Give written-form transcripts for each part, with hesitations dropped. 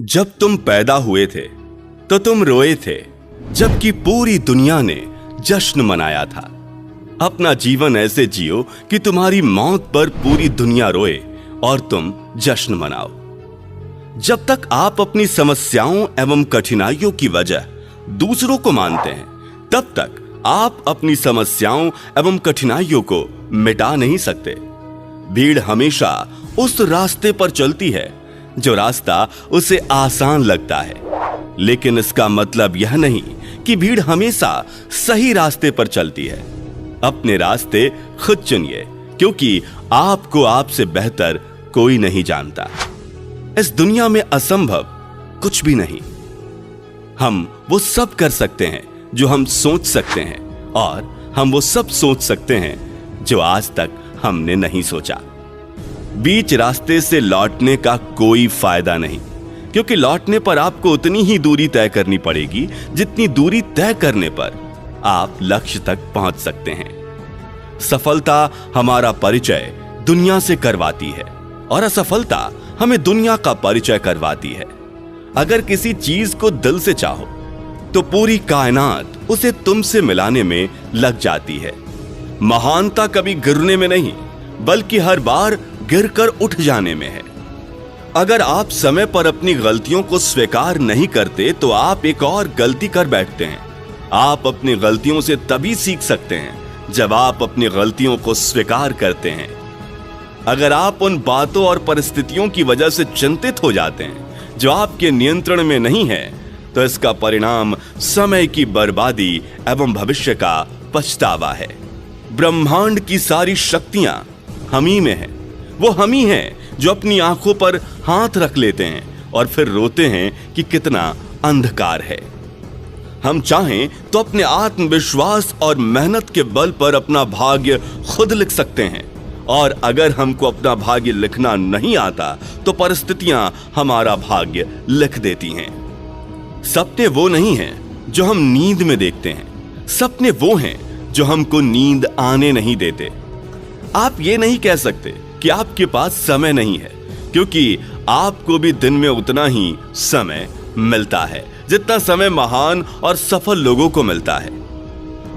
जब तुम पैदा हुए थे तो तुम रोए थे, जबकि पूरी दुनिया ने जश्न मनाया था। अपना जीवन ऐसे जियो कि तुम्हारी मौत पर पूरी दुनिया रोए और तुम जश्न मनाओ। जब तक आप अपनी समस्याओं एवं कठिनाइयों की वजह दूसरों को मानते हैं, तब तक आप अपनी समस्याओं एवं कठिनाइयों को मिटा नहीं सकते। भीड़ हमेशा उस रास्ते पर चलती है जो रास्ता उसे आसान लगता है, लेकिन इसका मतलब यह नहीं कि भीड़ हमेशा सही रास्ते पर चलती है। अपने रास्ते खुद चुनिए, क्योंकि आपको आपसे बेहतर कोई नहीं जानता। इस दुनिया में असंभव कुछ भी नहीं। हम वो सब कर सकते हैं जो हम सोच सकते हैं, और हम वो सब सोच सकते हैं जो आज तक हमने नहीं सोचा। बीच रास्ते से लौटने का कोई फायदा नहीं, क्योंकि लौटने पर आपको उतनी ही दूरी तय करनी पड़ेगी जितनी दूरी तय करने पर आप लक्ष्य तक पहुंच सकते हैं। सफलता हमारा परिचय दुनिया से करवाती है और असफलता हमें दुनिया का परिचय करवाती है। अगर किसी चीज को दिल से चाहो तो पूरी कायनात उसे तुमसे मिलाने में लग जाती है। महानता कभी गिरने में नहीं, बल्कि हर बार गिरकर उठ जाने में है। अगर आप समय पर अपनी गलतियों को स्वीकार नहीं करते तो आप एक और गलती कर बैठते हैं। आप अपनी गलतियों से तभी सीख सकते हैं जब आप अपनी गलतियों को स्वीकार करते हैं। अगर आप उन बातों और परिस्थितियों की वजह से चिंतित हो जाते हैं जो आपके नियंत्रण में नहीं है, तो इसका परिणाम समय की बर्बादी एवं भविष्य का पछतावा है। ब्रह्मांड की सारी शक्तियां हम ही में हैं। वो हम ही हैं जो अपनी आंखों पर हाथ रख लेते हैं और फिर रोते हैं कि कितना अंधकार है। हम चाहें तो अपने आत्मविश्वास और मेहनत के बल पर अपना भाग्य खुद लिख सकते हैं, और अगर हमको अपना भाग्य लिखना नहीं आता तो परिस्थितियां हमारा भाग्य लिख देती हैं। सपने वो नहीं हैं जो हम नींद में देखते हैं, सपने वो हैं जो हमको नींद आने नहीं देते। आप ये नहीं कह सकते कि आपके पास समय नहीं है, क्योंकि आपको भी दिन में उतना ही समय मिलता है जितना समय महान और सफल लोगों को मिलता है।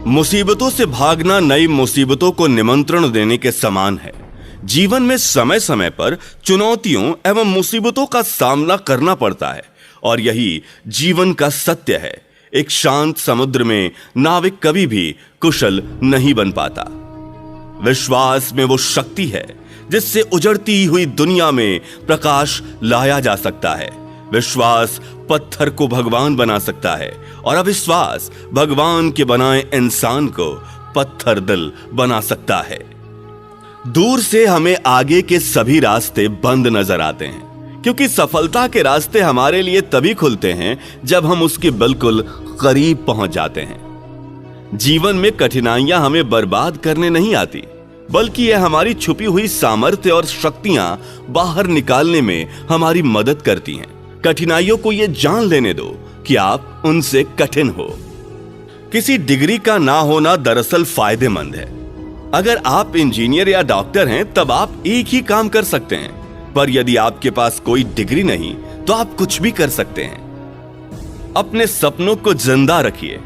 मुसीबतों से भागना नई मुसीबतों को निमंत्रण देने के समान है। जीवन में समय समय पर चुनौतियों एवं मुसीबतों का सामना करना पड़ता है, और यही जीवन का सत्य है। एक शांत समुद्र में नाविक कभी भी कुशल नहीं बन पाता। विश्वास में वो शक्ति है जिससे उजड़ती हुई दुनिया में प्रकाश लाया जा सकता है। विश्वास पत्थर को भगवान बना सकता है, और अविश्वास भगवान के बनाए इंसान को पत्थर दिल बना सकता है। दूर से हमें आगे के सभी रास्ते बंद नजर आते हैं, क्योंकि सफलता के रास्ते हमारे लिए तभी खुलते हैं जब हम उसके बिल्कुल करीब पहुंच जाते हैं। जीवन में कठिनाइयां हमें बर्बाद करने नहीं आती, बल्कि यह हमारी छुपी हुई सामर्थ्य और शक्तियां बाहर निकालने में हमारी मदद करती हैं। कठिनाइयों को यह जान लेने दो कि आप उनसे कठिन हो। किसी डिग्री का ना होना दरअसल फायदेमंद है। अगर आप इंजीनियर या डॉक्टर हैं तब आप एक ही काम कर सकते हैं, पर यदि आपके पास कोई डिग्री नहीं तो आप कुछ भी कर सकते हैं। अपने सपनों को जिंदा रखिए।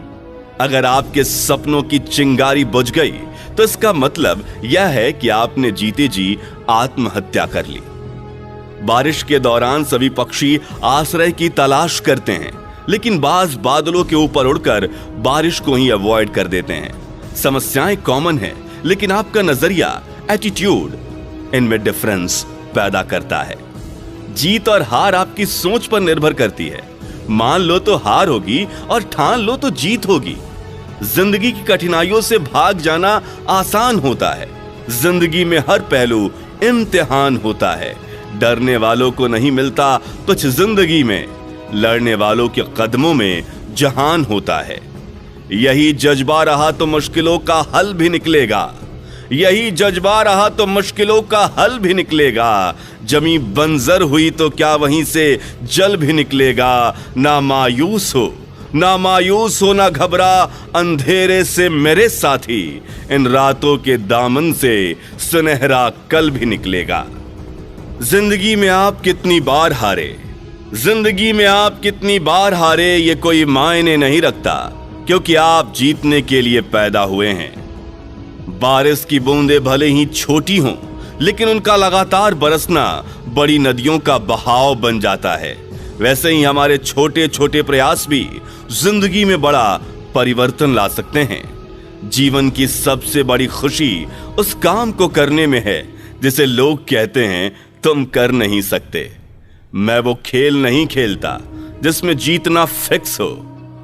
अगर आपके सपनों की चिंगारी बुझ गई तो इसका मतलब यह है कि आपने जीते जी आत्महत्या कर ली। बारिश के दौरान सभी पक्षी आश्रय की तलाश करते हैं, लेकिन बाज बादलों के ऊपर उड़कर बारिश को ही अवॉइड कर देते हैं। समस्याएं कॉमन हैं, लेकिन आपका नजरिया, एटीट्यूड इनमें डिफरेंस पैदा करता है। जीत और हार आपकी सोच पर निर्भर करती है। मान लो तो हार होगी और ठान लो तो जीत होगी। जिंदगी की कठिनाइयों से भाग जाना आसान होता है। जिंदगी में हर पहलू इम्तिहान होता है। डरने वालों को नहीं मिलता कुछ जिंदगी में, लड़ने वालों के कदमों में जहान होता है। यही जज्बा रहा तो मुश्किलों का हल भी निकलेगा। यही जज्बा रहा तो मुश्किलों का हल भी निकलेगा। जमी बंजर हुई तो क्या वहीं से जल भी निकलेगा। ना मायूस हो, ना मायूस हो, ना घबरा अंधेरे से मेरे साथी। इन रातों के दामन से सुनहरा कल भी निकलेगा। जिंदगी में आप कितनी बार हारे, जिंदगी में आप कितनी बार हारे ये कोई मायने नहीं रखता, क्योंकि आप जीतने के लिए पैदा हुए हैं। बारिश की बूंदें भले ही छोटी हों, लेकिन उनका लगातार बरसना बड़ी नदियों का बहाव बन जाता है। वैसे ही हमारे छोटे छोटे प्रयास भी जिंदगी में बड़ा परिवर्तन ला सकते हैं। जीवन की सबसे बड़ी खुशी उस काम को करने में है जिसे लोग कहते हैं तुम कर नहीं सकते। मैं वो खेल नहीं खेलता जिसमें जीतना फिक्स हो।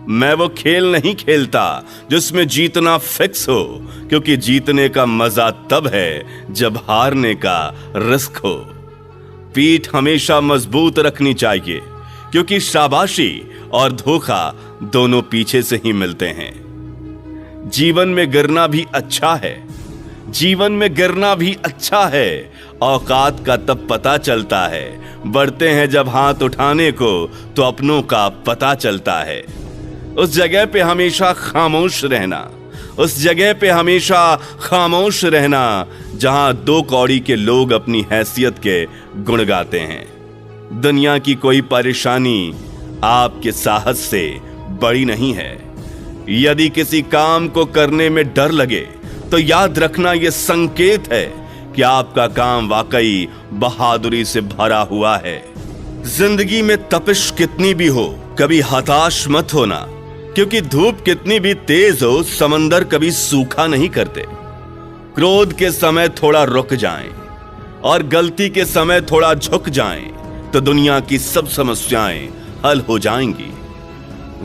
मैं वो खेल नहीं खेलता जिसमें जीतना फिक्स हो, क्योंकि जीतने का मजा तब है जब हारने का रिस्क हो। पीठ हमेशा मजबूत रखनी चाहिए, क्योंकि शाबाशी और धोखा दोनों पीछे से ही मिलते हैं। जीवन में गिरना भी अच्छा है, जीवन में गिरना भी अच्छा है। औकात का तब पता चलता है, बढ़ते हैं जब हाथ उठाने को तो अपनों का पता चलता है। उस जगह पे हमेशा खामोश रहना, उस जगह पे हमेशा खामोश रहना जहां दो कौड़ी के लोग अपनी हैसियत के गुण गाते हैं। दुनिया की कोई परेशानी आपके साहस से बड़ी नहीं है। यदि किसी काम को करने में डर लगे तो याद रखना यह संकेत है कि आपका काम वाकई बहादुरी से भरा हुआ है। जिंदगी में तपिश कितनी भी हो, कभी हताश मत होना, क्योंकि धूप कितनी भी तेज हो, समंदर कभी सूखा नहीं करते। क्रोध के समय थोड़ा रुक जाएं और गलती के समय थोड़ा झुक जाएं तो दुनिया की सब समस्याएं हल हो जाएंगी।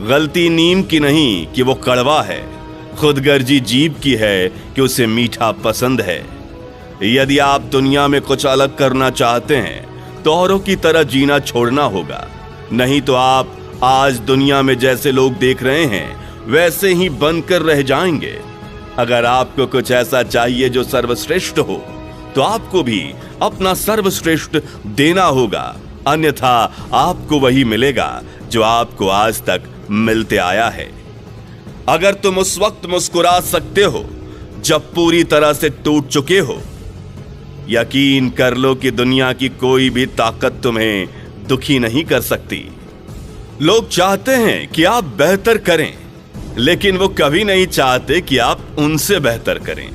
गलती नीम की नहीं कि वो कड़वा है, खुदगर्जी जीभ की है कि उसे मीठा पसंद है। यदि आप दुनिया में कुछ अलग करना चाहते हैं तो औरों की तरह जीना छोड़ना होगा, नहीं तो आप आज दुनिया में जैसे लोग देख रहे हैं वैसे ही बनकर रह जाएंगे। अगर आपको कुछ ऐसा चाहिए जो सर्वश्रेष्ठ हो तो आपको भी अपना सर्वश्रेष्ठ देना होगा, अन्यथा आपको वही मिलेगा जो आपको आज तक मिलते आया है। अगर तुम उस वक्त मुस्कुरा सकते हो जब पूरी तरह से टूट चुके हो, यकीन कर लो कि दुनिया की कोई भी ताकत तुम्हें दुखी नहीं कर सकती। लोग चाहते हैं कि आप बेहतर करें, लेकिन वो कभी नहीं चाहते कि आप उनसे बेहतर करें।